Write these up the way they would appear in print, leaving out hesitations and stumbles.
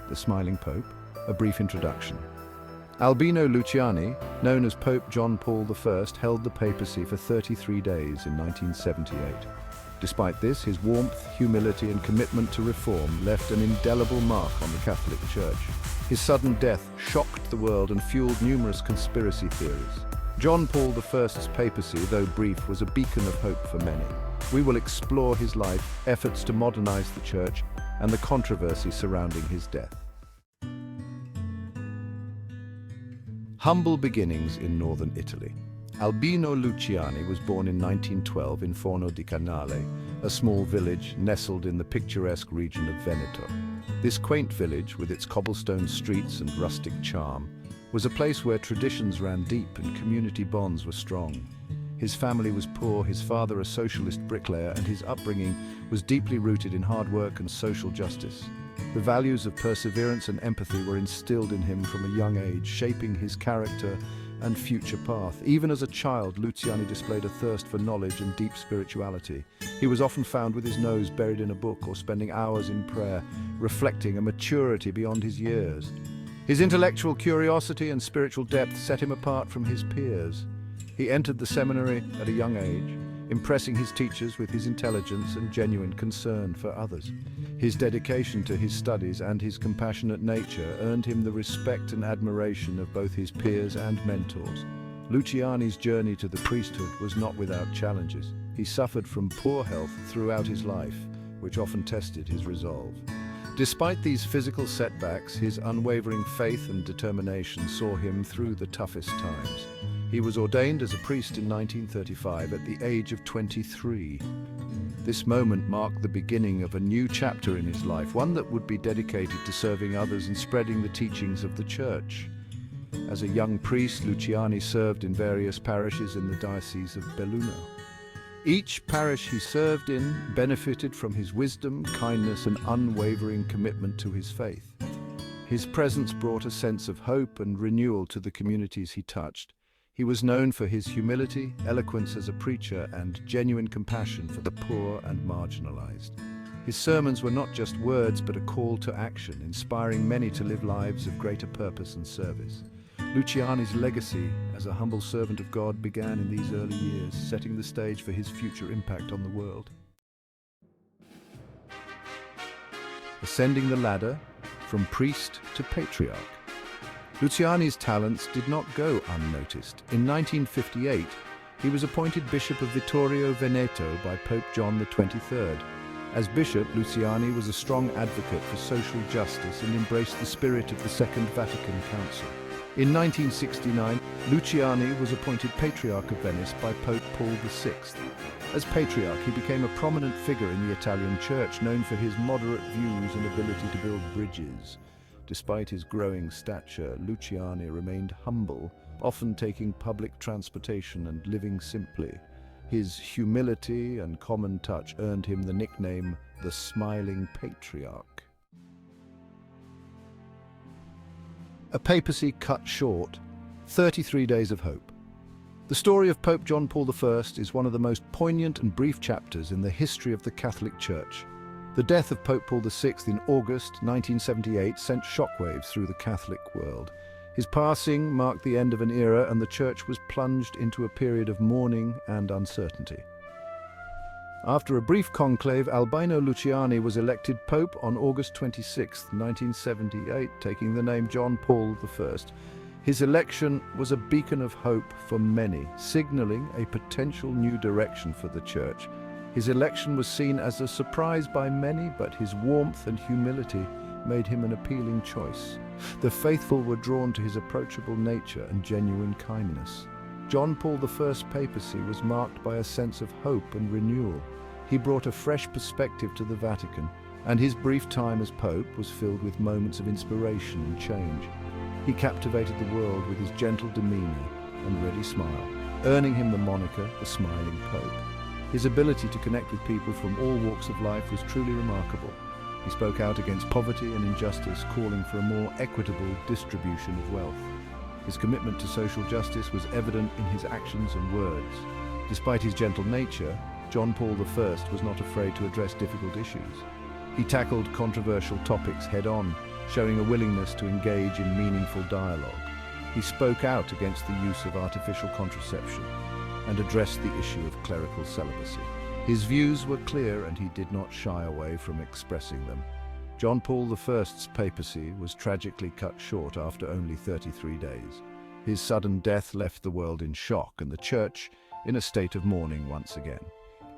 the Smiling Pope, a brief introduction. Albino Luciani, known as Pope John Paul I, held the papacy for 33 days in 1978. Despite this, his warmth, humility, and commitment to reform left an indelible mark on the Catholic Church. His sudden death shocked the world and fueled numerous conspiracy theories. John Paul I's papacy, though brief, was a beacon of hope for many. We will explore his life, efforts to modernize the Church, and the controversy surrounding his death. Humble beginnings in northern Italy. Albino Luciani was born in 1912 in Forno di Canale, a small village nestled in the picturesque region of Veneto. This quaint village, with its cobblestone streets and rustic charm, was a place where traditions ran deep and community bonds were strong. His family was poor, his father a socialist bricklayer, and his upbringing was deeply rooted in hard work and social justice. The values of perseverance and empathy were instilled in him from a young age, shaping his character and future path. Even as a child, Luciani displayed a thirst for knowledge and deep spirituality. He was often found with his nose buried in a book or spending hours in prayer, reflecting a maturity beyond his years. His intellectual curiosity and spiritual depth set him apart from his peers. He entered the seminary at a young age, impressing his teachers with his intelligence and genuine concern for others. His dedication to his studies and his compassionate nature earned him the respect and admiration of both his peers and mentors. Luciani's journey to the priesthood was not without challenges. He suffered from poor health throughout his life, which often tested his resolve. Despite these physical setbacks, his unwavering faith and determination saw him through the toughest times. He was ordained as a priest in 1935 at the age of 23. This moment marked the beginning of a new chapter in his life, one that would be dedicated to serving others and spreading the teachings of the Church. As a young priest, Luciani served in various parishes in the Diocese of Belluno. Each parish he served in benefited from his wisdom, kindness, and unwavering commitment to his faith. His presence brought a sense of hope and renewal to the communities he touched. He was known for his humility, eloquence as a preacher, and genuine compassion for the poor and marginalized. His sermons were not just words, but a call to action, inspiring many to live lives of greater purpose and service. Luciani's legacy as a humble servant of God began in these early years, setting the stage for his future impact on the world. Ascending the ladder from priest to patriarch. Luciani's talents did not go unnoticed. In 1958, he was appointed Bishop of Vittorio Veneto by Pope John XXIII. As bishop, Luciani was a strong advocate for social justice and embraced the spirit of the Second Vatican Council. In 1969, Luciani was appointed Patriarch of Venice by Pope Paul VI. As Patriarch, he became a prominent figure in the Italian Church, known for his moderate views and ability to build bridges. Despite his growing stature, Luciani remained humble, often taking public transportation and living simply. His humility and common touch earned him the nickname the Smiling Patriarch. A papacy cut short, 33 days of hope. The story of Pope John Paul I is one of the most poignant and brief chapters in the history of the Catholic Church. The death of Pope Paul VI in August 1978 sent shockwaves through the Catholic world. His passing marked the end of an era, and the Church was plunged into a period of mourning and uncertainty. After a brief conclave, Albino Luciani was elected Pope on August 26, 1978, taking the name John Paul I. His election was a beacon of hope for many, signaling a potential new direction for the Church. His election was seen as a surprise by many, but his warmth and humility made him an appealing choice. The faithful were drawn to his approachable nature and genuine kindness. John Paul I's papacy was marked by a sense of hope and renewal. He brought a fresh perspective to the Vatican, and his brief time as Pope was filled with moments of inspiration and change. He captivated the world with his gentle demeanor and ready smile, earning him the moniker, the Smiling Pope. His ability to connect with people from all walks of life was truly remarkable. He spoke out against poverty and injustice, calling for a more equitable distribution of wealth. His commitment to social justice was evident in his actions and words. Despite his gentle nature, John Paul I was not afraid to address difficult issues. He tackled controversial topics head-on, showing a willingness to engage in meaningful dialogue. He spoke out against the use of artificial contraception and addressed the issue of clerical celibacy. His views were clear and he did not shy away from expressing them. John Paul I's papacy was tragically cut short after only 33 days. His sudden death left the world in shock and the Church in a state of mourning once again.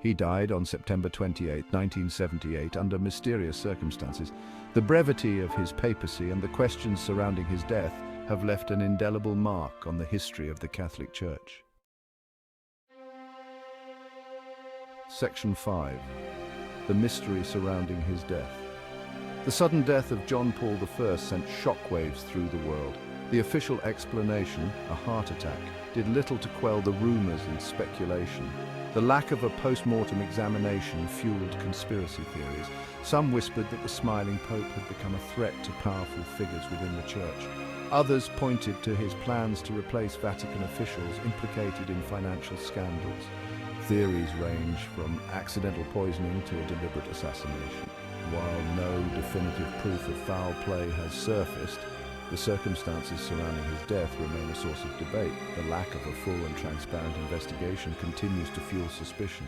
He died on September 28, 1978, under mysterious circumstances. The brevity of his papacy and the questions surrounding his death have left an indelible mark on the history of the Catholic Church. Section 5. The mystery surrounding his death. The sudden death of John Paul I sent shockwaves through the world. The official explanation, a heart attack, did little to quell the rumors and speculation. The lack of a post-mortem examination fueled conspiracy theories. Some whispered that the smiling Pope had become a threat to powerful figures within the Church. Others pointed to his plans to replace Vatican officials implicated in financial scandals. Theories range from accidental poisoning to a deliberate assassination. While no definitive proof of foul play has surfaced, the circumstances surrounding his death remain a source of debate. The lack of a full and transparent investigation continues to fuel suspicion.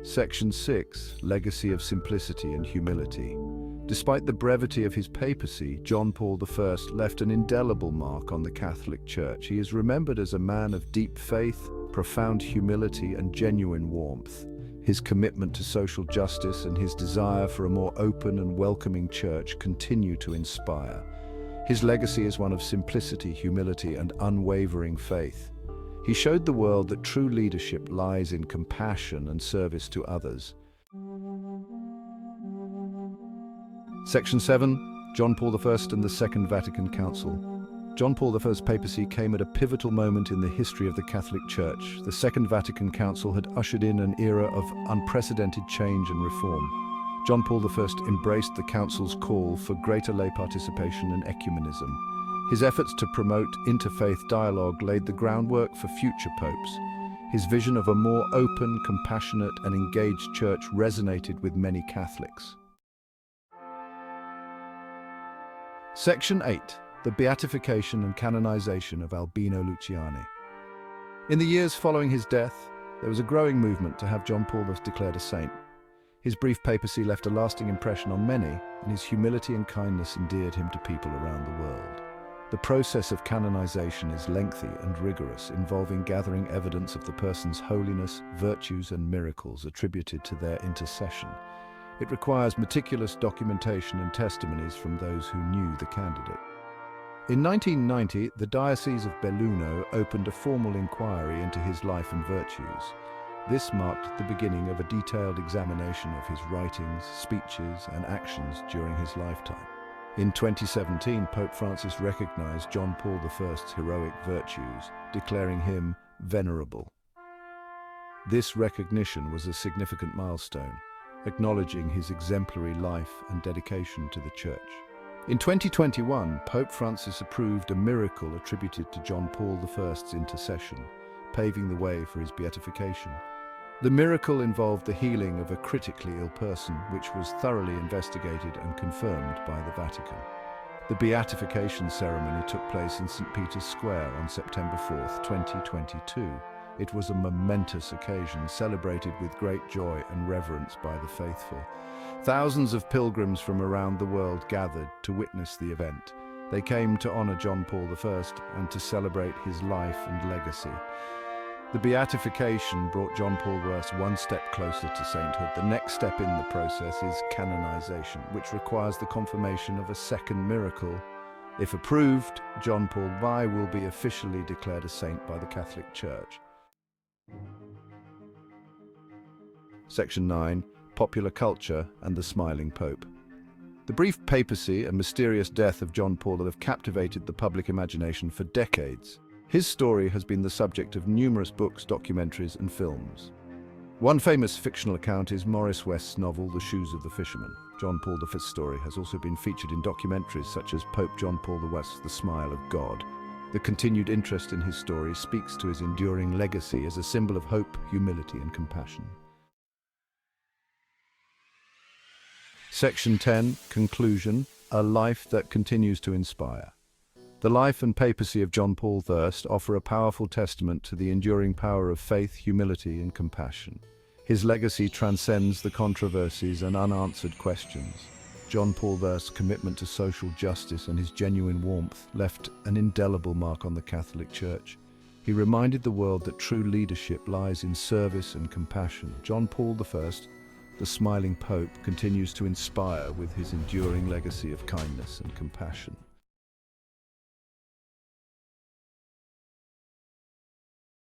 Section 6. Legacy of simplicity and humility. Despite the brevity of his papacy, John Paul I left an indelible mark on the Catholic Church. He is remembered as a man of deep faith, profound humility, and genuine warmth. His commitment to social justice and his desire for a more open and welcoming church continue to inspire. His legacy is one of simplicity, humility, and unwavering faith. He showed the world that true leadership lies in compassion and service to others. Section 7. John Paul I and the Second Vatican Council. John Paul I's papacy came at a pivotal moment in the history of the Catholic Church. The Second Vatican Council had ushered in an era of unprecedented change and reform. John Paul I embraced the Council's call for greater lay participation and ecumenism. His efforts to promote interfaith dialogue laid the groundwork for future popes. His vision of a more open, compassionate, and engaged church resonated with many Catholics. Section 8. The Beatification and Canonization of Albino Luciani. In the years following his death, there was a growing movement to have John Paul declared a saint. His brief papacy left a lasting impression on many, and his humility and kindness endeared him to people around the world. The process of canonization is lengthy and rigorous, involving gathering evidence of the person's holiness, virtues, and miracles attributed to their intercession. It requires meticulous documentation and testimonies from those who knew the candidate. In 1990, the Diocese of Belluno opened a formal inquiry into his life and virtues. This marked the beginning of a detailed examination of his writings, speeches, and actions during his lifetime. In 2017, Pope Francis recognized John Paul I's heroic virtues, declaring him venerable. This recognition was a significant milestone, acknowledging his exemplary life and dedication to the Church. In 2021, Pope Francis approved a miracle attributed to John Paul I's intercession, paving the way for his beatification. The miracle involved the healing of a critically ill person, which was thoroughly investigated and confirmed by the Vatican. The beatification ceremony took place in St. Peter's Square on September 4, 2022. It was a momentous occasion celebrated with great joy and reverence by the faithful. Thousands of pilgrims from around the world gathered to witness the event. They came to honor John Paul I and to celebrate his life and legacy. The beatification brought John Paul I one step closer to sainthood. The next step in the process is canonization, which requires the confirmation of a second miracle. If approved, John Paul I will be officially declared a saint by the Catholic Church. Section 9. Popular culture and the smiling Pope. The brief papacy and mysterious death of John Paul have captivated the public imagination for decades. His story has been the subject of numerous books, documentaries, and films. One famous fictional account is Maurice West's novel, The Shoes of the Fisherman. John Paul I's story has also been featured in documentaries such as Pope John Paul I's The Smile of God. The continued interest in his story speaks to his enduring legacy as a symbol of hope, humility, and compassion. Section 10, Conclusion, a life that continues to inspire. The life and papacy of John Paul I offer a powerful testament to the enduring power of faith, humility, and compassion. His legacy transcends the controversies and unanswered questions. John Paul I's commitment to social justice and his genuine warmth left an indelible mark on the Catholic Church. He reminded the world that true leadership lies in service and compassion. John Paul I, the smiling Pope, continues to inspire with his enduring legacy of kindness and compassion.